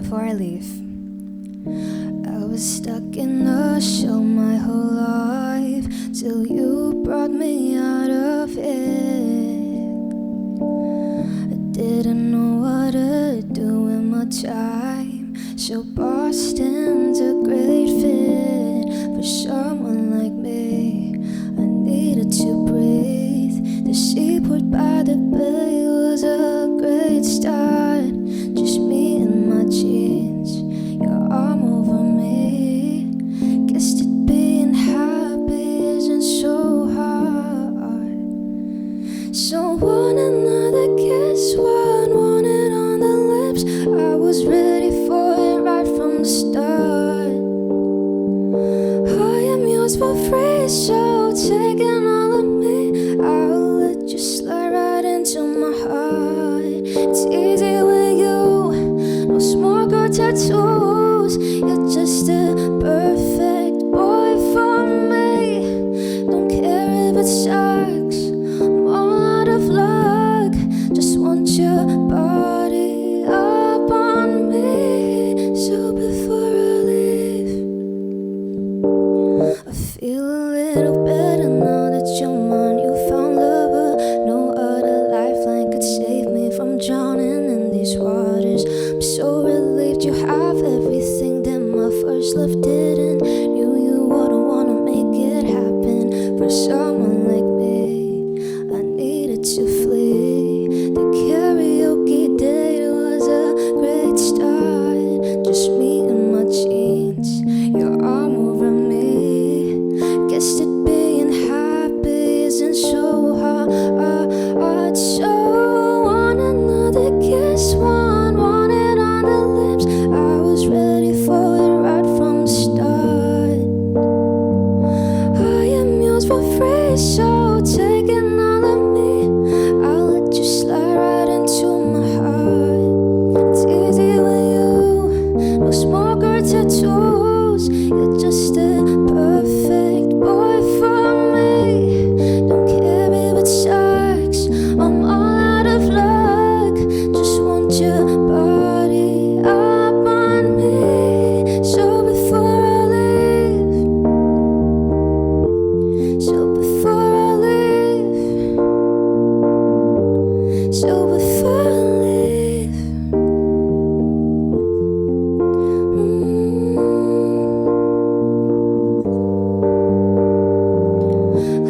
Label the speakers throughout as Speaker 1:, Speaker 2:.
Speaker 1: before I leave. I was stuck in a shell my whole life till you brought me out of it. I didn't know what to do with my time, so Boston's a great fit for someone like me. I needed to breathe. The seaport by the bay was a great start. Just me and my jeans, your arm over me. Guess that being happy isn't so hard. So one another kiss, one it on the lips. I was ready for it right from the start. I am yours for free, so taking all of me. I'll let you slide right into my heart. It's easy with you, no smoke or tattoos. You're just a perfect boy for me. Don't care if it sucks, I'm all out of luck. Just want your body up on me. So before I leave, I feel a little better now that you're mine. You found love, but no other lifeline could save me from drowning in these waters. I'm so relieved you have everything that my first love didn't. Knew you wouldn't wanna make it happen for someone like me. I needed to flee. The karaoke date was a great start. Just me and my jeans, your arm over me. Guess that being happy isn't so hard. So one another kiss, one it on the lips. I was ready for it right from the start. I am yours for free, so taking all of me. I'll let you slide right into my heart. It's easy with you, no smoke or tattoos. You're just a perfect boy for me. Don't care if it sucks, I'm all out of luck. Just want your body up on me. So before I leave, so before I leave, so before I leave,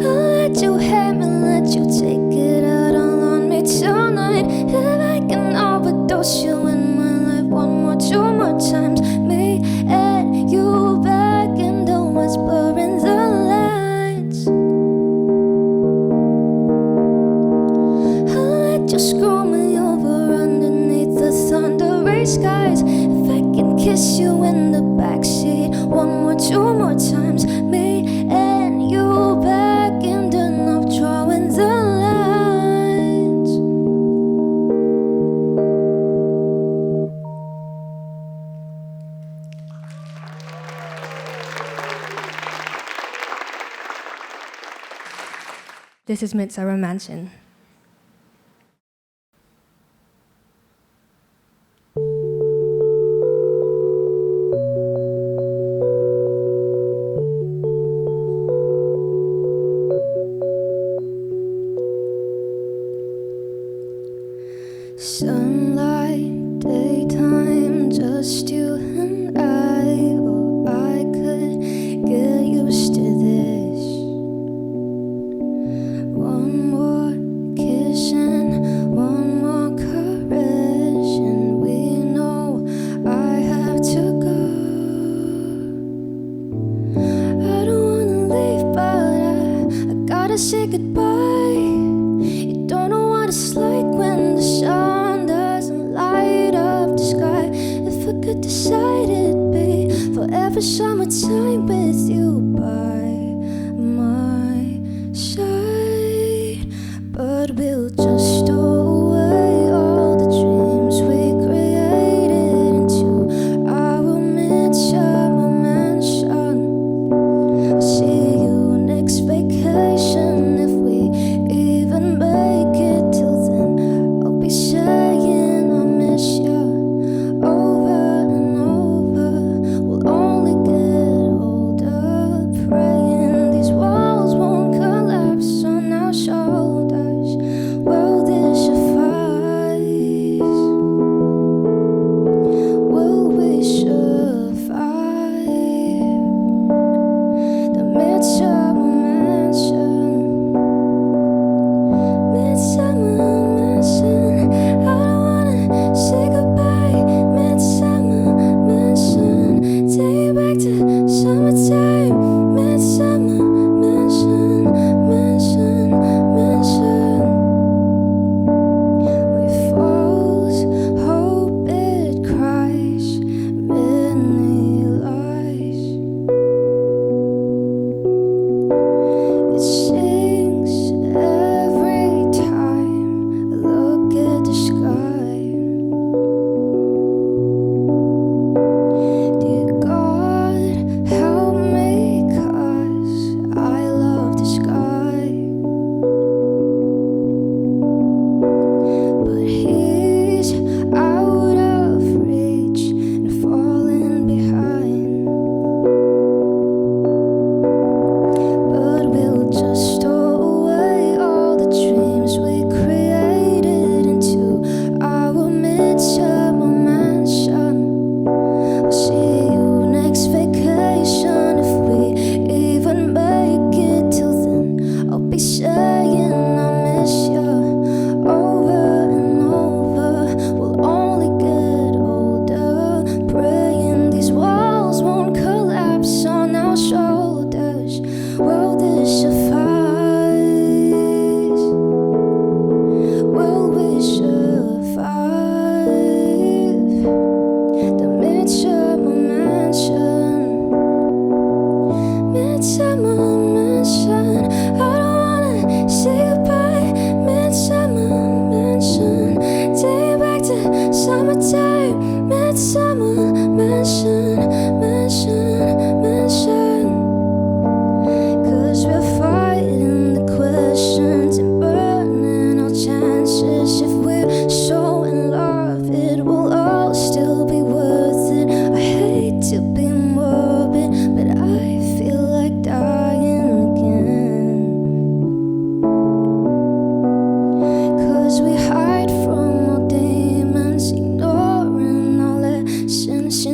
Speaker 1: I'll let you have me, let you take it out all on me tonight. If I can overdose you in my life one more, two more times, me and you back in the woods, blurring the lines. I'll let you screw me over underneath the thundering skies. If I can kiss you in the backseat one more, two more times, me and you back in the knob, drawing the lines. This is Midsummer Mansion. Sunlight, daytime, just you and I. Oh, I could get used to this. One more kiss and one more caress, and we know I have to go. I don't wanna leave, but I gotta say goodbye. You don't know what it's like when the sun doesn't light up the sky. If I could decide, it'd be forever summertime with you by my side. But we'll just stow away all the dreams we created into our midsummer mansion. I'll see you next vacation if we even make it. Till then, I'll be saying I miss you over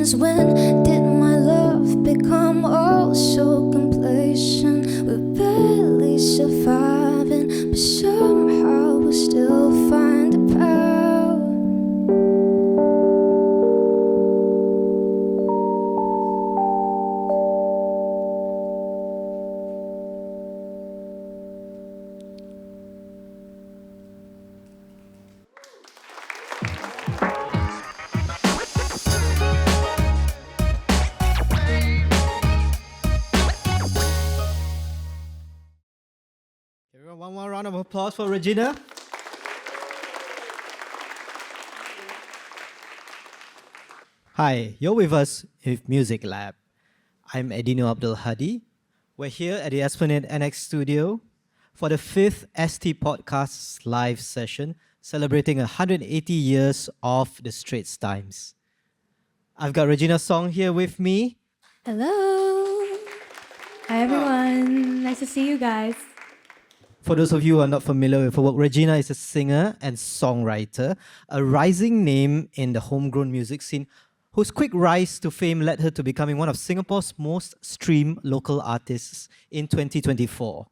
Speaker 1: 'Cause when did my love become all so complacent? We're barely surviving, but somehow we still find the power.
Speaker 2: Everyone, one more round of applause for Regina. Hi, you're with us with Music Lab. I'm Eddino Abdul Hadi. We're here at the Esplanade NX studio for the 5th ST Podcast's live session celebrating 180 years of the Straits Times. I've got Regina Song here with me.
Speaker 3: Hello. Hi, everyone. Nice to see you guys.
Speaker 2: For those of you who are not familiar with her work, Regina is a singer and songwriter, a rising name in the homegrown music scene, whose quick rise to fame led her to becoming one of Singapore's most streamed local artists in 2024.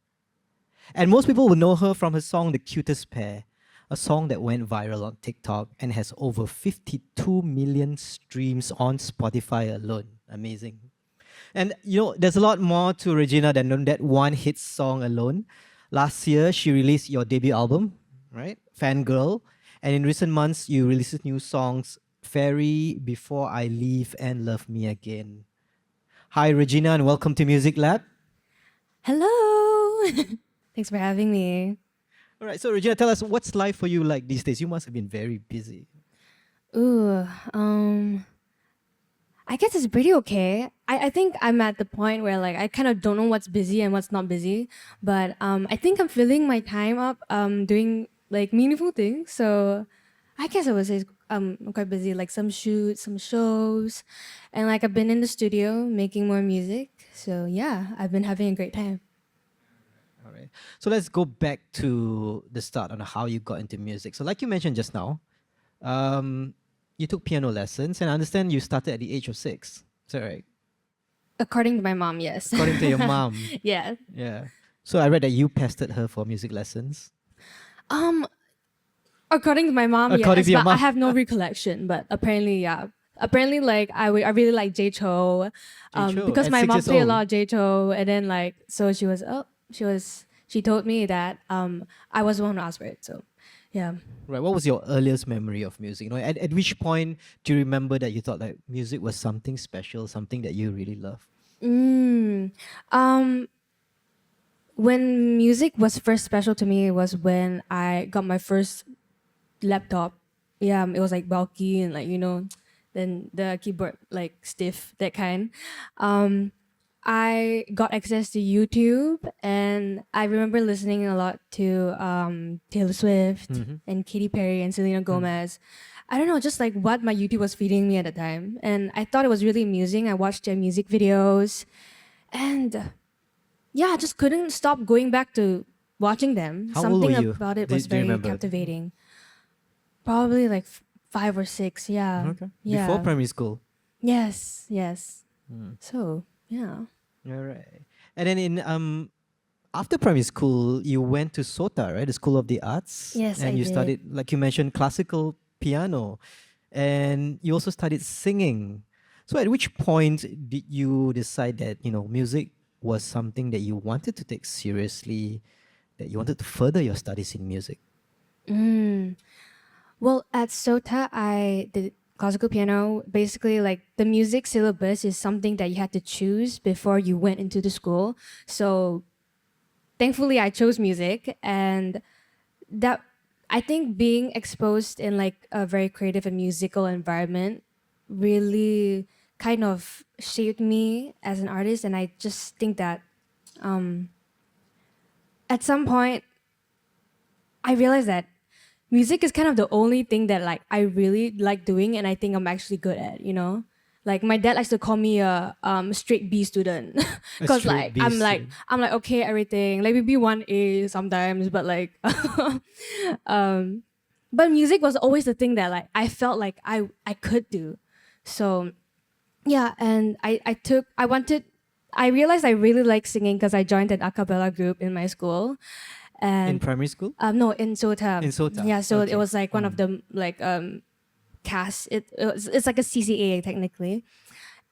Speaker 2: And most people will know her from her song The Cutest Pair, a song that went viral on TikTok and has over 52 million streams on Spotify alone. Amazing. And you know, there's a lot more to Regina than that one hit song alone. Last year, she released your debut album, right? Fangirl. And in recent months, you released new songs, Fairy, Before I Leave, and Love Me Again. Hi, Regina, and welcome to Music Lab.
Speaker 3: Hello. Thanks for having me.
Speaker 2: All right, so Regina, tell us, what's life for you like these days? You must have been very busy.
Speaker 3: I guess it's pretty okay. I think I'm at the point where like I kind of don't know what's busy and what's not busy, but I think I'm filling my time up doing like meaningful things. So I guess I would say I'm quite busy, like some shoots, some shows, and like I've been in the studio making more music. So yeah, I've been having a great time.
Speaker 2: All right. So let's go back to the start on how you got into music. So like you mentioned just now, you took piano lessons, and I understand you started at the age of 6. Is that right?
Speaker 3: According to my mom, yes.
Speaker 2: According to your mom.
Speaker 3: Yeah.
Speaker 2: Yeah. So I read that you pestered her for music lessons.
Speaker 3: According to my mom,
Speaker 2: According
Speaker 3: yes,
Speaker 2: to your
Speaker 3: but
Speaker 2: mom.
Speaker 3: I have no recollection. But apparently, yeah. Apparently, like I really like J Cho,
Speaker 2: J-Cho,
Speaker 3: because
Speaker 2: at
Speaker 3: my
Speaker 2: 6
Speaker 3: mom
Speaker 2: years
Speaker 3: played a
Speaker 2: old.
Speaker 3: lot of J Cho, and then like so she told me that I was the one who asked for it. So, yeah.
Speaker 2: Right. What was your earliest memory of music? You know, at which point do you remember that you thought like music was something special, something that you really love?
Speaker 3: When music was first special to me was when I got my first laptop. Yeah, it was like bulky and like then the keyboard like stiff, that kind. I got access to YouTube, and I remember listening a lot to Taylor Swift and Katy Perry and Selena Gomez. I don't know, just like what my YouTube was feeding me at the time, and I thought it was really amusing. I watched their music videos, and yeah, I just couldn't stop going back to watching them.
Speaker 2: How old were
Speaker 3: Something
Speaker 2: you?
Speaker 3: about it
Speaker 2: Do-
Speaker 3: was
Speaker 2: do you
Speaker 3: very
Speaker 2: remember?
Speaker 3: captivating. Probably like 5 or 6. Yeah.
Speaker 2: Okay.
Speaker 3: Yeah.
Speaker 2: Before primary school.
Speaker 3: Yes. So yeah.
Speaker 2: All right. And then in after primary school, you went to SOTA, right? The School of the Arts.
Speaker 3: Yes,
Speaker 2: and
Speaker 3: I
Speaker 2: you
Speaker 3: did.
Speaker 2: studied, like you mentioned, classical piano. And you also studied singing. So at which point did you decide that, you know, music was something that you wanted to take seriously, that you wanted to further your studies in music?
Speaker 3: Well, at SOTA, I did classical piano. Basically, like the music syllabus is something that you had to choose before you went into the school. So thankfully, I chose music, and that I think being exposed in like a very creative and musical environment really kind of shaped me as an artist. And I just think that at some point, I realized that music is kind of the only thing that like I really like doing, and I think I'm actually good at. Like my dad likes to call me a straight B student because
Speaker 2: straight
Speaker 3: like
Speaker 2: B
Speaker 3: I'm
Speaker 2: student.
Speaker 3: like okay everything, like maybe 1A sometimes, but like but music was always the thing that like I felt like I could do. So Yeah, and I realized I really like singing because I joined an a cappella group in my school.
Speaker 2: In
Speaker 3: And
Speaker 2: primary school?
Speaker 3: no, in Sota.
Speaker 2: In Sota.
Speaker 3: Yeah, so it
Speaker 2: Okay.
Speaker 3: was like one of the like cast. It's like a CCA technically,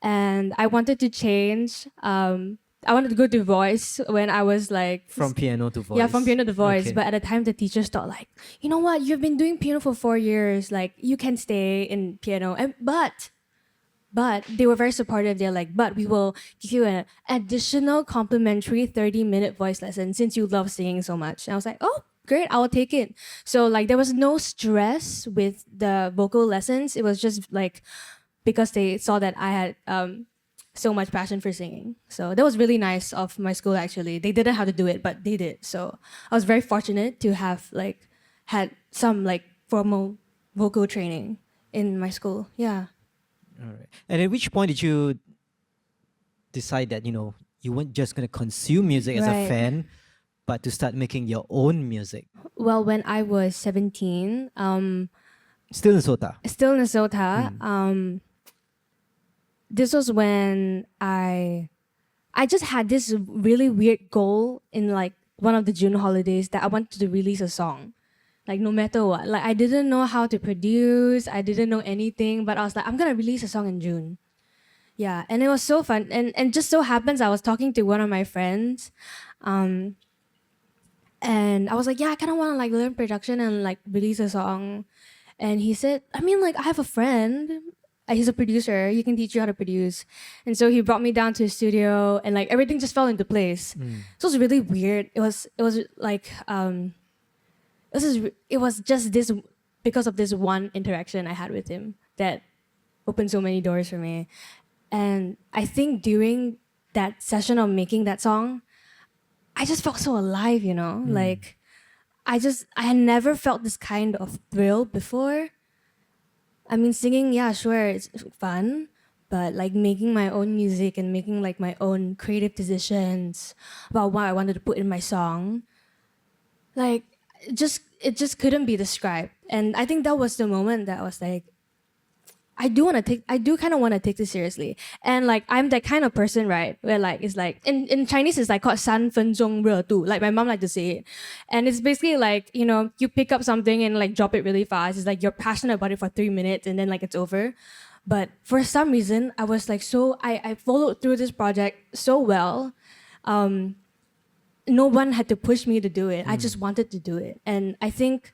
Speaker 3: and I wanted to change. I wanted to go to voice when I was like
Speaker 2: From piano to voice.
Speaker 3: yeah, from piano to voice.
Speaker 2: Okay.
Speaker 3: But at the time, the teachers thought like, you know what, you've been doing piano for 4 years. Like you can stay in piano, and but they were very supportive. They're like, but we will give you an additional complimentary 30-minute voice lesson since you love singing so much. And I was like, oh, great, I'll take it. So like there was no stress with the vocal lessons. It was just like because they saw that I had so much passion for singing. So that was really nice of my school actually. They didn't have to do it, but they did. So I was very fortunate to have like had some like formal vocal training in my school. Yeah.
Speaker 2: All right. And at which point did you decide that, you weren't just going to consume music as a
Speaker 3: Right.
Speaker 2: fan, but to start making your own music?
Speaker 3: Well, when I was 17,
Speaker 2: Still in Sota.
Speaker 3: still in Minnesota, this was when I just had this really weird goal in like one of the June holidays that I wanted to release a song. Like no matter what. Like I didn't know how to produce, I didn't know anything, but I was like, I'm gonna release a song in June. Yeah, and it was so fun. And just so happens I was talking to one of my friends, and I was like, yeah, I kinda wanna like learn production and like release a song. And he said, I mean, like I have a friend. He's a producer. He can teach you how to produce. And so he brought me down to his studio, and like everything just fell into place. So it was really weird. It was like it was just this because of this one interaction I had with him that opened so many doors for me. And I think during that session of making that song, I just felt so alive, Like I had never felt this kind of thrill before. I mean, singing, yeah, sure, it's fun, but like making my own music and making like my own creative decisions about what I wanted to put in my song, like it just couldn't be described. And I think that was the moment that I was like, I do kind of want to take this seriously. And like I'm that kind of person, right? Where like it's like in Chinese it's like called 3分钟热度. Like my mom liked to say it. And it's basically like, you pick up something and like drop it really fast. It's like you're passionate about it for 3 minutes and then like it's over. But for some reason I was like I followed through this project so well. No one had to push me to do it. I just wanted to do it. And I thought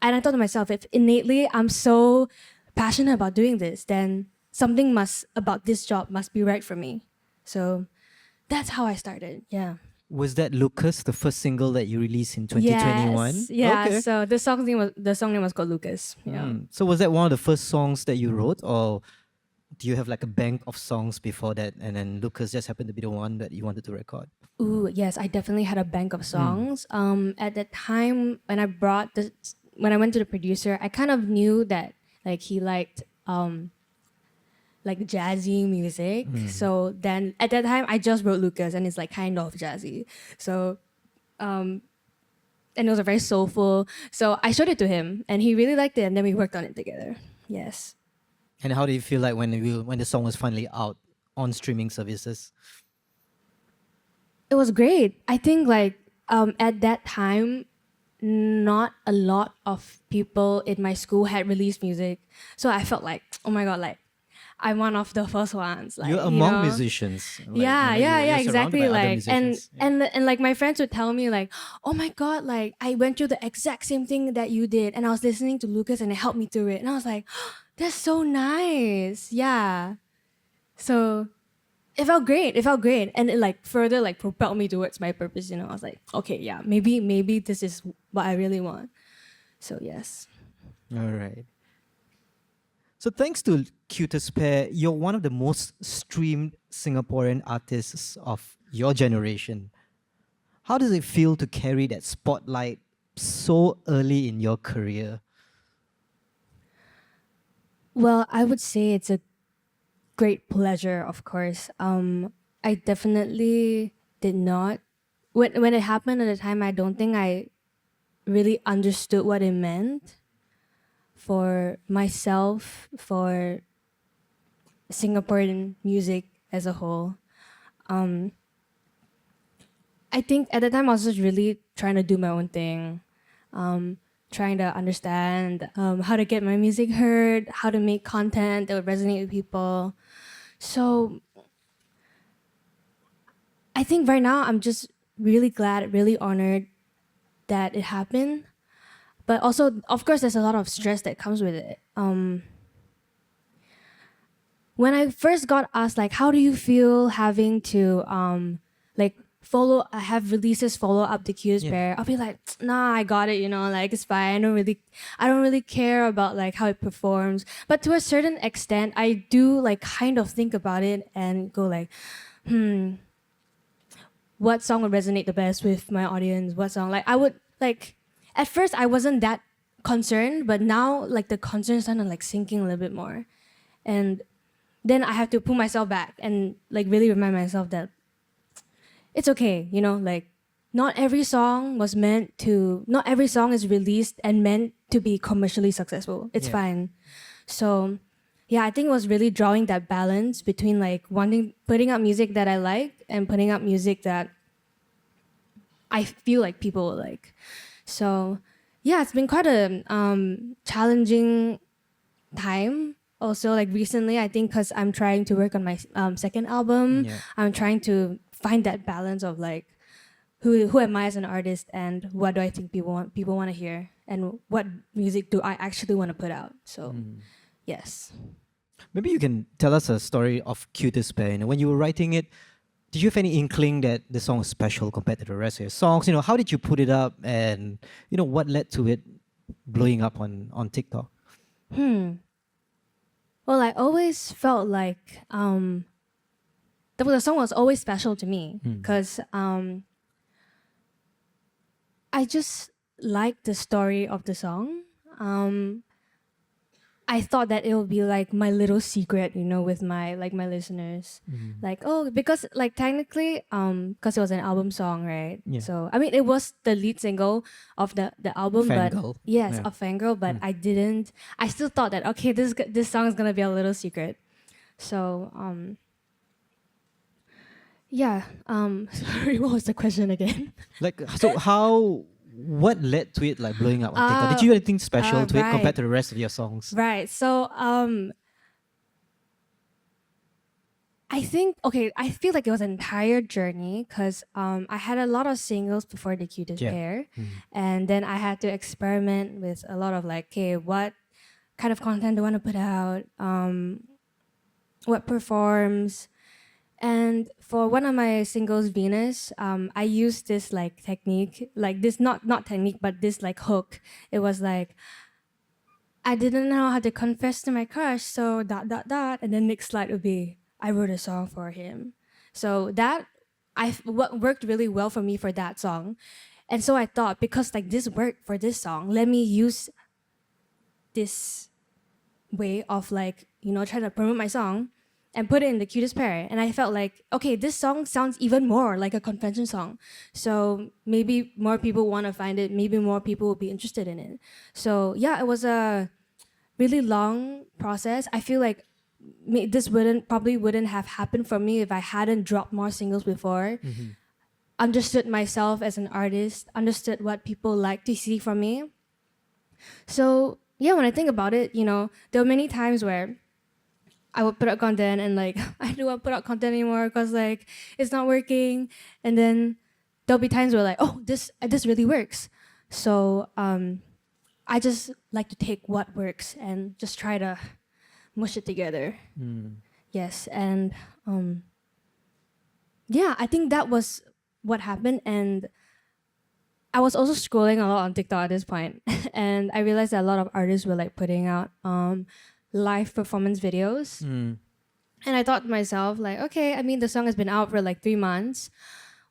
Speaker 3: to myself, if innately I'm so passionate about doing this, then something about this job must be right for me. So that's how I started. Yeah.
Speaker 2: Was that Lucas, the first single that you released in 2021?
Speaker 3: Yes. Yeah.
Speaker 2: Okay.
Speaker 3: So the song name was called Lucas. Yeah.
Speaker 2: So was that one of the first songs that you wrote, or do you have like a bank of songs before that, and then Lucas just happened to be the one that you wanted to record?
Speaker 3: Ooh, yes, I definitely had a bank of songs. At that time when when I went to the producer, I kind of knew that like he liked like jazzy music. So then at that time I just wrote Lucas, and it's like kind of jazzy. So and it was a very soulful. So I showed it to him and he really liked it, and then we worked on it together. Yes.
Speaker 2: And how did you feel like when the song was finally out on streaming services?
Speaker 3: It was great. I think like at that time, not a lot of people in my school had released music, so I felt like, oh my god, like I'm one of the first ones. Like
Speaker 2: You're among musicians. Like,
Speaker 3: yeah,
Speaker 2: you're
Speaker 3: yeah,
Speaker 2: surrounded
Speaker 3: exactly.
Speaker 2: by other
Speaker 3: Like
Speaker 2: musicians.
Speaker 3: and like my friends would tell me like, oh my god, like I went through the exact same thing that you did, and I was listening to Lucas, and it helped me through it, and I was like, that's so nice. Yeah. So it felt great. And it like further like propelled me towards my purpose. I was like, okay, yeah, maybe this is what I really want. So yes.
Speaker 2: All right. So thanks to Cutest Pair, you're one of the most streamed Singaporean artists of your generation. How does it feel to carry that spotlight so early in your career?
Speaker 3: Well, I would say it's a great pleasure, of course. I definitely did not. When it happened at the time, I don't think I really understood what it meant for myself, for Singaporean music as a whole. I think at the time I was just really trying to do my own thing, trying to understand how to get my music heard, how to make content that would resonate with people. So I think right now I'm just really glad, really honored that it happened. But also, of course, there's a lot of stress that comes with it. When I first got asked, like, how do you feel having to, like, have releases follow up the Cutest Pair? I'll be like, nah, I got it, like, it's fine. I don't really care about, like, how it performs. But to a certain extent, I do, like, kind of think about it and go, like, what song would resonate the best with my audience? What song? Like, I would, like, at first I wasn't that concerned, but now, like, the concern started, like, sinking a little bit more. And then I have to pull myself back and, like, really remind myself that it's okay, like, not every song is released and meant to be commercially successful. It's fine. So, yeah, I think it was really drawing that balance between, like, putting out music that I like and putting out music that I feel like people will like. So, yeah, it's been quite a challenging time. Also, like, recently, I think because I'm trying to work on my second album, I'm trying to find that balance of, like, who am I as an artist and what do I think people want to hear and what music do I actually want to put out. So, yes.
Speaker 2: Maybe you can tell us a story of Cutest Pair. When you were writing it, did you have any inkling that the song was special compared to the rest of your songs? How did you put it up, and what led to it blowing up on TikTok?
Speaker 3: Well, I always felt like the song was always special to me because I just liked the story of the song. I thought that it would be like my little secret, with my listeners. Like, because, like, technically, because it was an album song, right?
Speaker 2: Yeah.
Speaker 3: So, I mean, it was the lead single of the album,
Speaker 2: Fangirl.
Speaker 3: but yes,
Speaker 2: Yeah.
Speaker 3: of Fangirl, but I still thought that, okay, this song is gonna be a little secret. So, yeah. Sorry, what was the question again?
Speaker 2: Like, so what led to it, like, blowing up on TikTok? Did you do anything special to it
Speaker 3: right.
Speaker 2: compared to the rest of your songs?
Speaker 3: Right. So, I feel like it was an entire journey because I had a lot of singles before the Cutest Pair, and then I had to experiment with a lot of, like, okay, what kind of content do I want to put out, what performs, and for one of my singles, Venus, I used this, like, technique, like this not technique, but this, like, hook. It was like, I didn't know how to confess to my crush, so ... and then next slide would be, I wrote a song for him. So that what worked really well for me for that song. And so I thought, because, like, this worked for this song, let me use this way of, like, trying to promote my song and put it in the Cutest Pair. And I felt like, okay, this song sounds even more like a confession song. So maybe more people want to find it. Maybe more people will be interested in it. So yeah, it was a really long process. I feel like this probably wouldn't have happened for me if I hadn't dropped more singles before. Understood myself as an artist, understood what people like to see from me. So yeah, when I think about it, there were many times where I would put out content and, like, I don't want to put out content anymore because, like, it's not working. And then there'll be times where, like, oh, this really works. So I just like to take what works and just try to mush it together. Yes, and yeah, I think that was what happened. And I was also scrolling a lot on TikTok at this point, and I realized that a lot of artists were, like, putting out live performance videos. And I thought to myself, like, okay, I mean, the song has been out for, like, 3 months.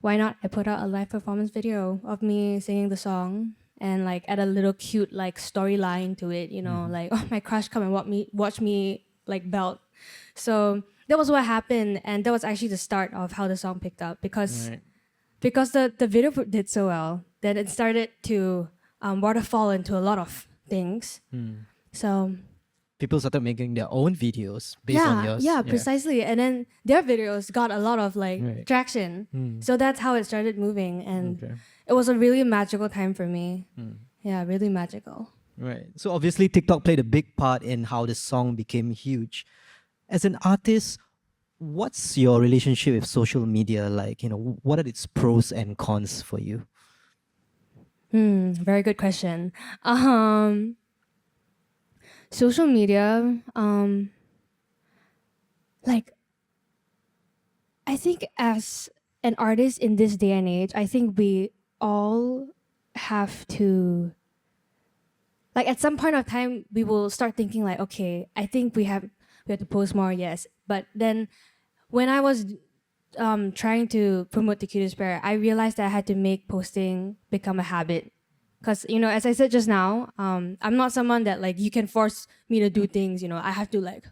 Speaker 3: Why not I put out a live performance video of me singing the song and, like, add a little cute, like, storyline to it, like, oh, my crush come and watch me like, belt. So that was what happened, and that was actually the start of how the song picked up because the video did so well that it started to waterfall into a lot of things. So
Speaker 2: people started making their own videos based on yours.
Speaker 3: Yeah, precisely. And then their videos got a lot of like
Speaker 2: Right.
Speaker 3: traction. So that's how it started moving, and
Speaker 2: Okay.
Speaker 3: it was a really magical time for me. Yeah, really magical.
Speaker 2: Right. So obviously TikTok played a big part in how the song became huge. As an artist, what's your relationship with social media like? What are its pros and cons for you?
Speaker 3: Very good question. Social media, like, I think as an artist in this day and age, I think we all have to, like, at some point of time, we will start thinking like, okay, I think we have to post more, yes. But then when I was trying to promote the Cutest Pair, I realized that I had to make posting become a habit. Because, as I said just now, I'm not someone that like you can force me to do things, I have to like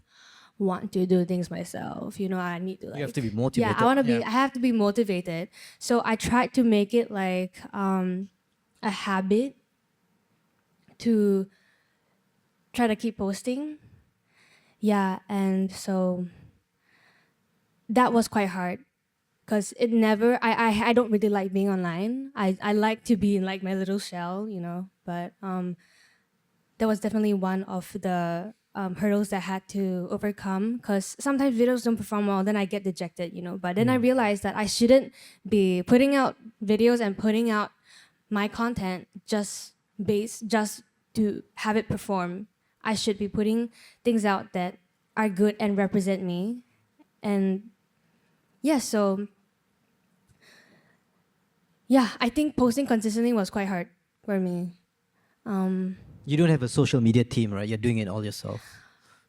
Speaker 3: want to do things myself. I need to like.
Speaker 2: You have to be motivated.
Speaker 3: Yeah, I have to be motivated. So I tried to make it like a habit to try to keep posting. Yeah, and so that was quite hard because it never I don't really like being online. I like to be in like my little shell, but that was definitely one of the hurdles that I had to overcome, because sometimes videos don't perform well, then I get dejected, but then I realized that I shouldn't be putting out videos and putting out my content just to have it perform. I should be putting things out that are good and represent me. And yeah, so yeah, I think posting consistently was quite hard for me.
Speaker 2: You don't have a social media team, right? You're doing it all yourself.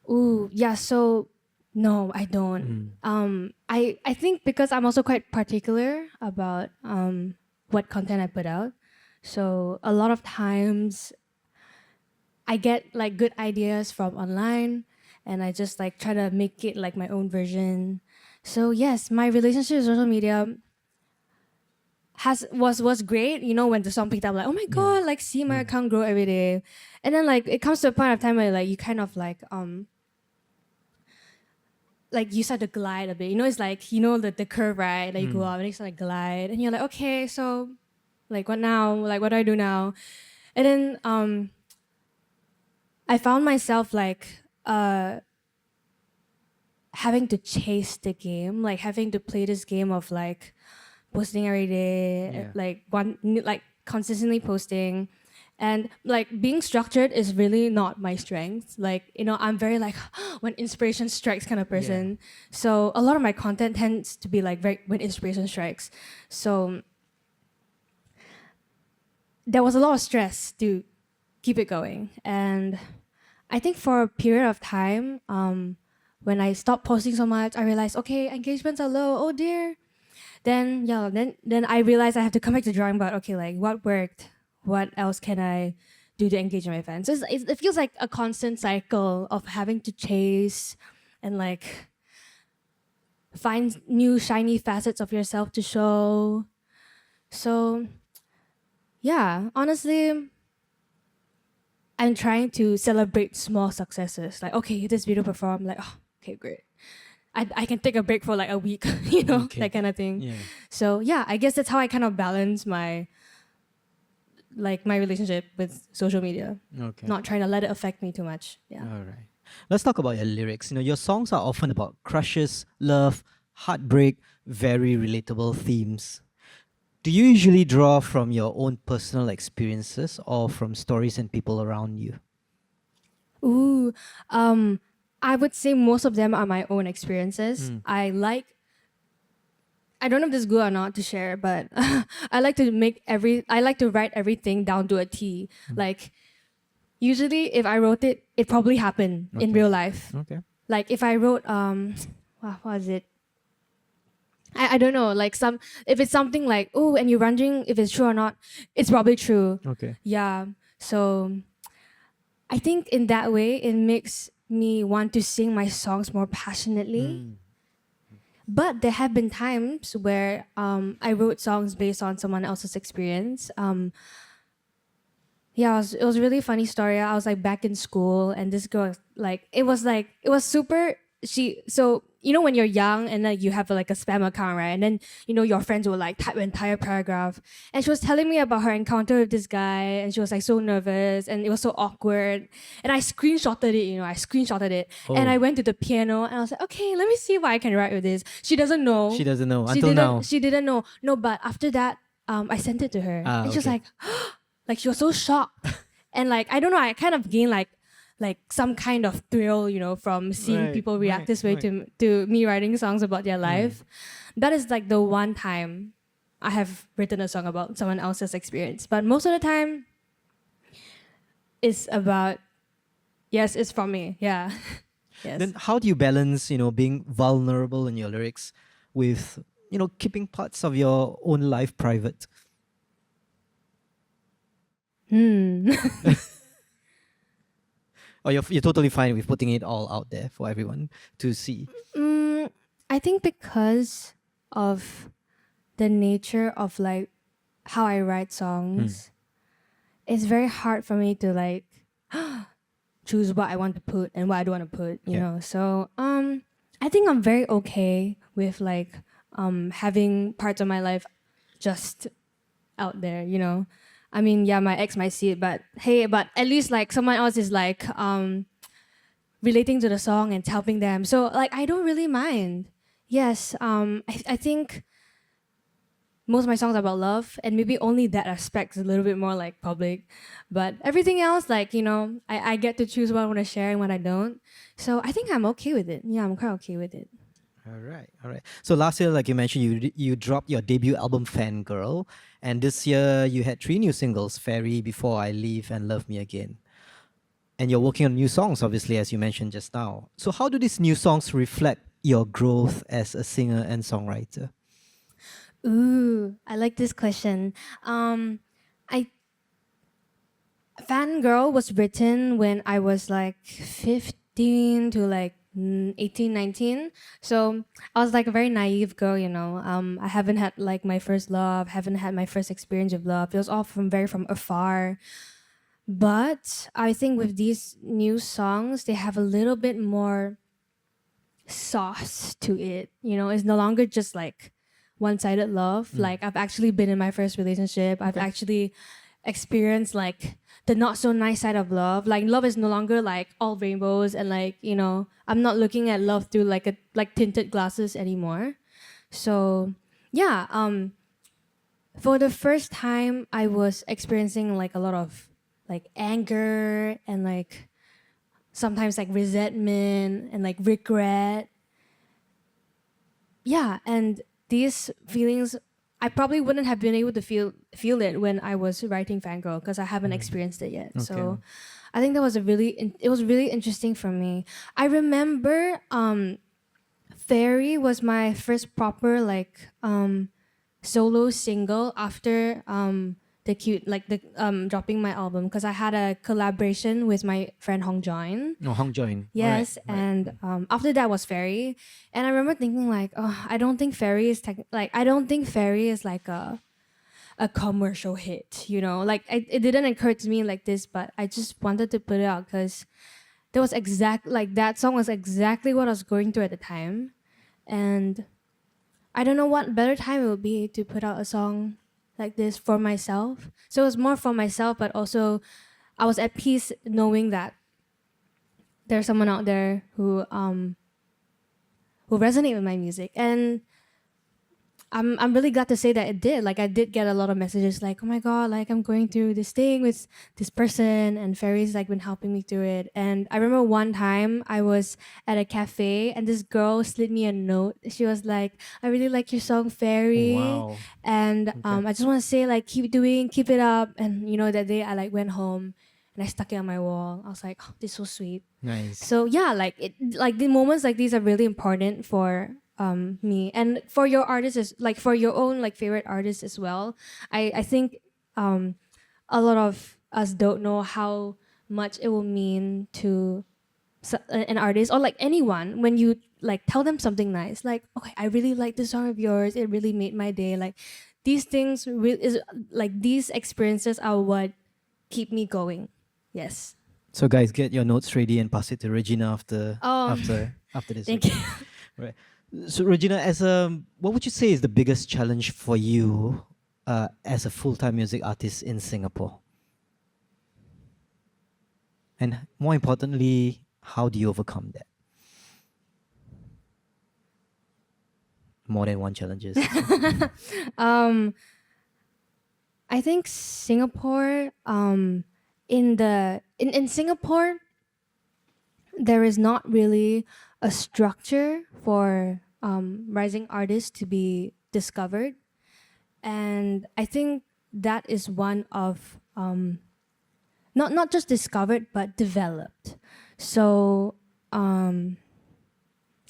Speaker 3: Ooh, yeah, so no, I don't. I think because I'm also quite particular about what content I put out. So a lot of times I get like good ideas from online and I just like try to make it like my own version. So yes, my relationship with social media was great, when the song picked up, like, oh my god, like see my account grow every day. And then like it comes to a point of time where like you kind of like you start to glide a bit. It's like the curve, right? Like you go up and you start to glide and you're like, okay, so like what now? Like what do I do now? And then I found myself like having to chase the game, like having to play this game of like posting every day, like consistently posting. And like being structured is really not my strength. Like, I'm very like when inspiration strikes kind of person. So a lot of my content tends to be like very when inspiration strikes. So there was a lot of stress to keep it going. And I think for a period of time, when I stopped posting so much, I realized, okay, engagements are low. Oh dear. Then I realized I have to come back to the drawing board. Okay, like what worked? What else can I do to engage my fans? So it feels like a constant cycle of having to chase and like find new shiny facets of yourself to show. So yeah, honestly, I'm trying to celebrate small successes. Like, okay, this video performed. Like, oh, okay, great. I can take a break for like a week,
Speaker 2: Okay.
Speaker 3: that kind of thing.
Speaker 2: Yeah.
Speaker 3: So yeah, I guess that's how I kind of balance my relationship with social media.
Speaker 2: Okay.
Speaker 3: Not trying to let it affect me too much. Yeah.
Speaker 2: All right. Let's talk about your lyrics. Your songs are often about crushes, love, heartbreak, very relatable themes. Do you usually draw from your own personal experiences or from stories and people around you?
Speaker 3: Ooh, I would say most of them are my own experiences. I don't know if this is good or not to share, but I like to write everything down to a T. Like, usually if I wrote it, it probably happened in real life.
Speaker 2: Okay.
Speaker 3: Like if I wrote what was it? I don't know. Like if it's something like, oh, and you're wondering if it's true or not, it's probably true.
Speaker 2: Okay.
Speaker 3: Yeah. So I think in that way it makes me want to sing my songs more passionately. But there have been times where I wrote songs based on someone else's experience. Yeah, it was a really funny story. I was like back in school, and this girl it was super. So you know when you're young and then you have like a spam account, right? And then you know your friends will like type an entire paragraph, and she was telling me about her encounter with this guy, and she was like so nervous, and it was so awkward, and I screenshotted it. I screenshotted it, and I
Speaker 2: Oh.
Speaker 3: went to the piano, and I was like, okay, let me see what I can write with this. She doesn't know.
Speaker 2: She doesn't know
Speaker 3: She
Speaker 2: until
Speaker 3: didn't.
Speaker 2: now.
Speaker 3: She didn't know. No, but after that, I sent it to her,
Speaker 2: Ah,
Speaker 3: and she was
Speaker 2: okay.
Speaker 3: like she was so shocked, and like I don't know, I kind of gained like some kind of thrill, from seeing
Speaker 2: Right,
Speaker 3: people react
Speaker 2: right,
Speaker 3: this way
Speaker 2: right.
Speaker 3: to me writing songs about their life. That is like the one time I have written a song about someone else's experience, but most of the time, it's about yes, it's from me. Yeah, yes.
Speaker 2: Then how do you balance, being vulnerable in your lyrics with, keeping parts of your own life private? Or you're totally fine with putting it all out there for everyone to see?
Speaker 3: I think because of the nature of like how I write songs, it's very hard for me to like choose what I want to put and what I don't want to put, you
Speaker 2: Yeah.
Speaker 3: know. So I think I'm very okay with like having parts of my life just out there, you know. I mean, yeah, my ex might see it, but hey, but at least like someone else is like relating to the song and helping them. So like I don't really mind. Yes, I think most of my songs are about love, and maybe only that aspect is a little bit more like public, but everything else, like I get to choose what I want to share and what I don't. So I think I'm okay with it. Yeah, I'm quite okay with it.
Speaker 2: All right, all right. So last year, like you mentioned, you dropped your debut album Fangirl, and this year you had 3 new singles: Fairy, Before I Leave, and Love Me Again. And you're working on new songs, obviously, as you mentioned just now. So how do these new songs reflect your growth as a singer and songwriter?
Speaker 3: Ooh, I like this question. I Fangirl was written when I was like 15 to like 18, 19. So I was like a very naive girl, you know. I haven't had like my first love, haven't had my first experience of love. It was all from afar. But I think with these new songs, they have a little bit more sauce to it. You know, it's no longer just like one-sided love. Like I've actually been in my first relationship. I've actually experienced like the not so nice side of love. Like love is no longer like all rainbows and like, I'm not looking at love through like tinted glasses anymore. So yeah, for the first time I was experiencing like a lot of like anger and like sometimes like resentment and like regret. Yeah, and these feelings I probably wouldn't have been able to feel it when I was writing Fangirl because I haven't experienced it yet. So
Speaker 2: Okay.
Speaker 3: I think that was it was really interesting for me. I remember Fairy was my first proper like solo single after dropping my album because I had a collaboration with my friend Hong Join.
Speaker 2: No, Hong Join.
Speaker 3: Yes,
Speaker 2: All right, right.
Speaker 3: and after that was Fairy, and I remember thinking like, oh, I don't think Fairy is like a commercial hit, you know. Like it didn't occur to me like this, but I just wanted to put it out because that song was exactly what I was going through at the time, and I don't know what better time it would be to put out a song like this for myself. So it was more for myself, but also I was at peace knowing that there's someone out there who resonate with my music, and I'm really glad to say that it did. Like I did get a lot of messages like, oh my god, like I'm going through this thing with this person, and Fairy's like been helping me through it. And I remember one time I was at a cafe and this girl slid me a note. She was like, I really like your song Fairy,
Speaker 2: Wow.
Speaker 3: and
Speaker 2: Okay.
Speaker 3: I just want to say like keep it up. And that day I like went home and I stuck it on my wall. I was like, oh, this is so sweet.
Speaker 2: Nice.
Speaker 3: So yeah, like the moments like these are really important for me and for your artists, like for your own like favorite artists as well. I think a lot of us don't know how much it will mean to an artist or like anyone when you like tell them something nice, like, okay, I really like this song of yours, it really made my day. Like these things these experiences are what keep me going. Yes.
Speaker 2: So guys, get your notes ready and pass it to Regina after
Speaker 3: Oh,
Speaker 2: after this.
Speaker 3: thank you.
Speaker 2: Right. So Regina, what would you say is the biggest challenge for you as a full-time music artist in Singapore? And more importantly, how do you overcome that? More than one challenges.
Speaker 3: um, I think Singapore. In Singapore, there is not really a structure for rising artists to be discovered, and I think that is one of not just discovered but developed. So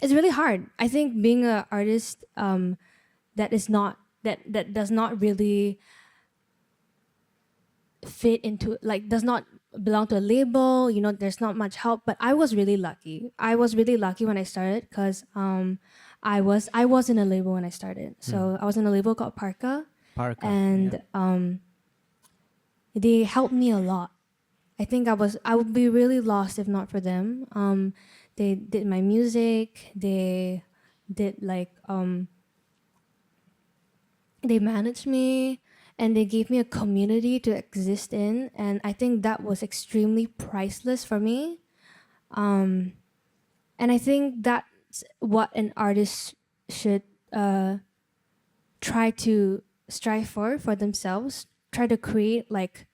Speaker 3: it's really hard. I think being an artist that does not really fit into, like, does not belong to a label. You know, there's not much help. But I was really lucky. I was really lucky when I started because I was in a label when I started. So I was in a label called Parka,
Speaker 2: Parka,
Speaker 3: and they helped me a lot. I think I would be really lost if not for them. They did my music. They did they managed me, and they gave me a community to exist in, and I think that was extremely priceless for me. And I think that's what an artist should try to strive for themselves. Try to create like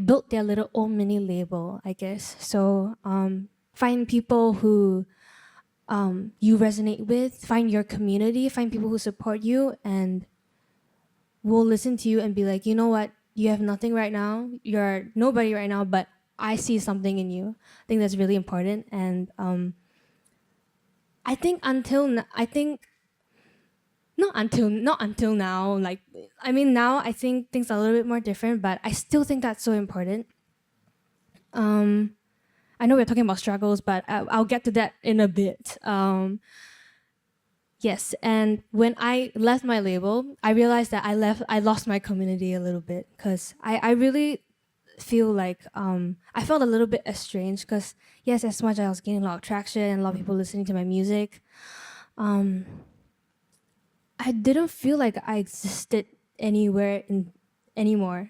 Speaker 3: build their little own mini label, I guess. So find people who you resonate with, find your community, find people who support you, and will listen to you and be like, you know what, you have nothing right now, you're nobody right now, but I see something in you. I think that's really important. And I think not until now, like, I mean, now I think things are a little bit more different, but I still think that's so important. I know we're talking about struggles, but I'll get to that in a bit. Yes, and when I left my label, I realized that I lost my community a little bit, because I really feel like I felt a little bit estranged, because yes, as much as I was getting a lot of traction and a lot of people listening to my music, I didn't feel like I existed anymore.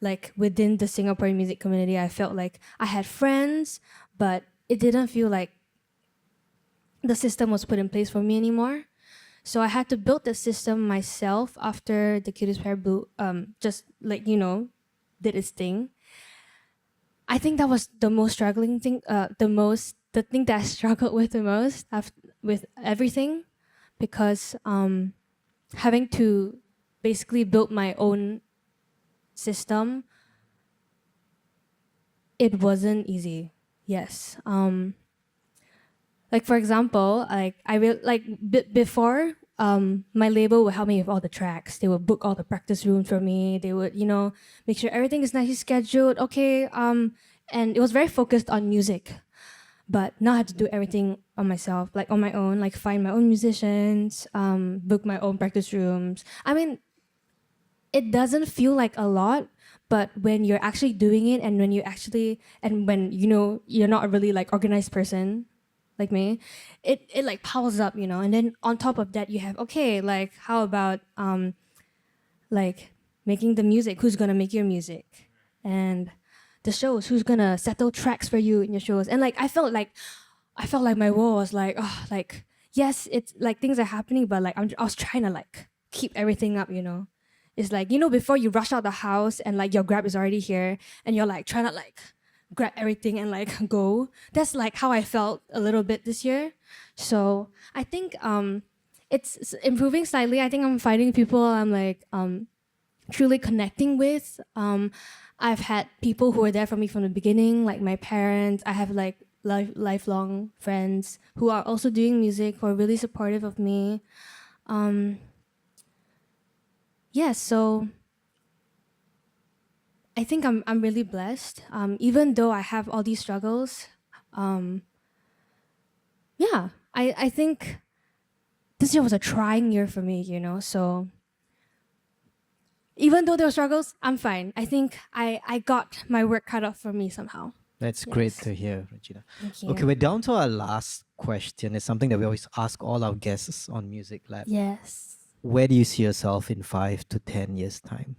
Speaker 3: Like within the Singaporean music community, I felt like I had friends, but it didn't feel like the system was put in place for me anymore. So I had to build the system myself after the Cutest Pair just like, did its thing. I think that was the most struggling thing, the thing that I struggled with the most with everything, because having to basically build my own system, it wasn't easy. Yes. Like for example, like before, my label would help me with all the tracks. They would book all the practice rooms for me. They would, make sure everything is nicely scheduled. Okay, and it was very focused on music. But now I have to do everything on myself, like on my own, like find my own musicians, book my own practice rooms. I mean, it doesn't feel like a lot, but when you're actually doing it, and when you're not a really like organized person like me, it like piles up, and then on top of that you have, okay, like how about like making the music, who's gonna make your music, and the shows, who's gonna settle tracks for you in your shows. And like I felt like my world was like, oh, like, yes, it's like things are happening, but like I was trying to like keep everything up. It's like, before you rush out the house and like your Grab is already here and you're like trying to like grab everything and like go. That's like how I felt a little bit this year. So I think it's improving slightly. I think I'm finding people I'm like truly connecting with. I've had people who were there for me from the beginning, like my parents. I have like lifelong friends who are also doing music, who are really supportive of me. So I think I'm really blessed. Even though I have all these struggles, I think this year was a trying year for me, So even though there were struggles, I'm fine. I think I got my work cut off for me somehow.
Speaker 2: That's great
Speaker 3: Yes.
Speaker 2: to hear, Regina.
Speaker 3: Thank you.
Speaker 2: Okay, we're down to our last question. It's something that we always ask all our guests on Music Lab.
Speaker 3: Yes.
Speaker 2: Where do you see yourself in 5 to 10 years' time?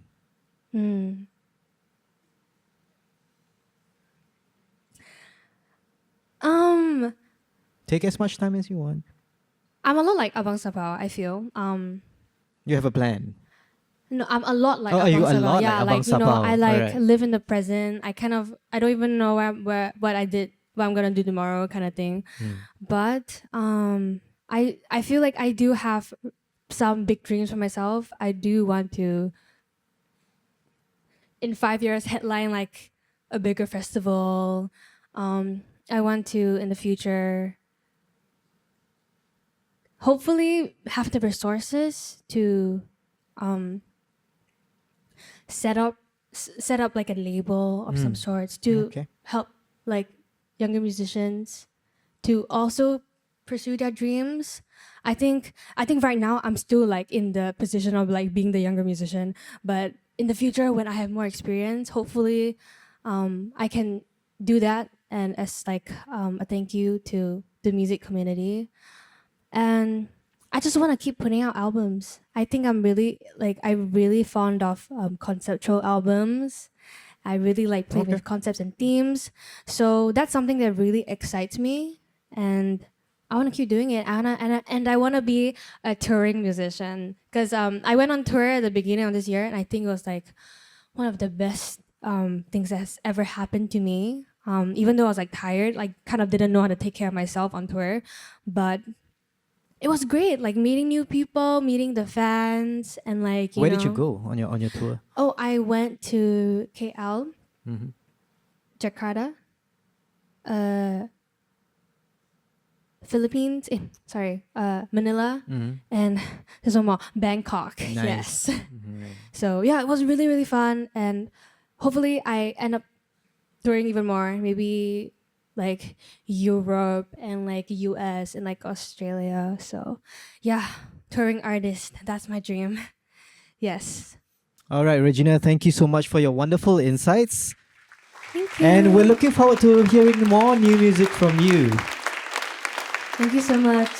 Speaker 3: Hmm.
Speaker 2: Take as much time as you want.
Speaker 3: I'm a lot like Abang Sabao, I feel.
Speaker 2: You have a plan.
Speaker 3: No, I'm a lot like
Speaker 2: Oh, are
Speaker 3: Abang
Speaker 2: you a
Speaker 3: Sabao.
Speaker 2: lot like
Speaker 3: Yeah,
Speaker 2: Abang
Speaker 3: you know,
Speaker 2: Sabao?
Speaker 3: I like
Speaker 2: Alright.
Speaker 3: live in the present. I don't even know what I did, what I'm gonna do tomorrow, kind of thing. But I feel like I do have some big dreams for myself. I do want to, in 5 years, headline like a bigger festival. I want to, in the future, hopefully have the resources to set up like a label of some sorts to
Speaker 2: Okay.
Speaker 3: help like younger musicians to also pursue their dreams. I think right now I'm still like in the position of like being the younger musician, but in the future when I have more experience, hopefully I can do that, and as like a thank you to the music community. And I just want to keep putting out albums. I think I'm really fond of conceptual albums. I really like playing with concepts and themes. So that's something that really excites me, and I want to keep doing it. I want to be a touring musician, because I went on tour at the beginning of this year, and I think it was like one of the best things that has ever happened to me. Even though I was like tired, like kind of didn't know how to take care of myself on tour, but it was great. Like meeting new people, meeting the fans, and like
Speaker 2: Where did you go on your tour?
Speaker 3: Oh, I went to KL, Jakarta, Philippines. Manila, and there's one more, Bangkok.
Speaker 2: Nice.
Speaker 3: Yes. So yeah, it was really really fun, and hopefully I end up touring even more. Maybe like Europe and like US and like Australia. So yeah, touring artist. That's my dream. Yes.
Speaker 2: All right, Regina, thank you so much for your wonderful insights.
Speaker 3: Thank you.
Speaker 2: And we're looking forward to hearing more new music from you.
Speaker 3: Thank you so much.